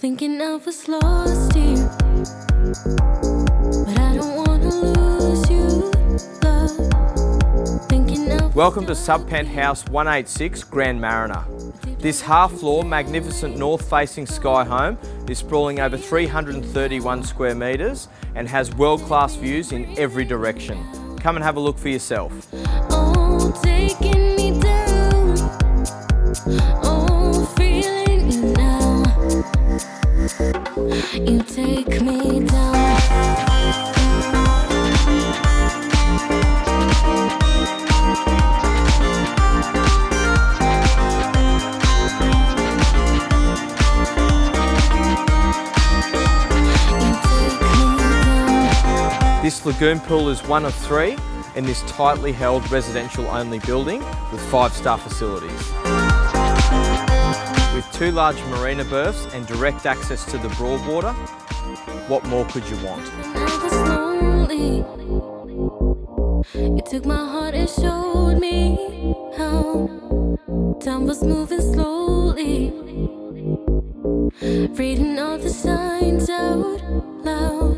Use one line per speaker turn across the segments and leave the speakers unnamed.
Thinking I was lost here, but I don't wanna lose you, love. Thinking I was
Welcome to Penthouse 186 Grand Mariner. This half-floor, magnificent north-facing sky home is sprawling over 331 square metres and has world-class views in every direction. Come and have a look for yourself.
oh, taking me down, oh, feeling you now. You take me down.
This lagoon pool is one of 3 in this tightly held residential only building with 5-star facilities. With 2 large marina berths and direct access to the Broadwater, what more could you want?
I was lonely. You took my heart and showed me how time was moving slowly, reading all the signs out loud,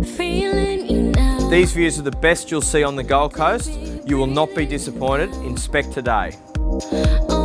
feeling you now.
These views are the best you'll see on the Gold Coast. You will not be disappointed. Inspect today.
Oh,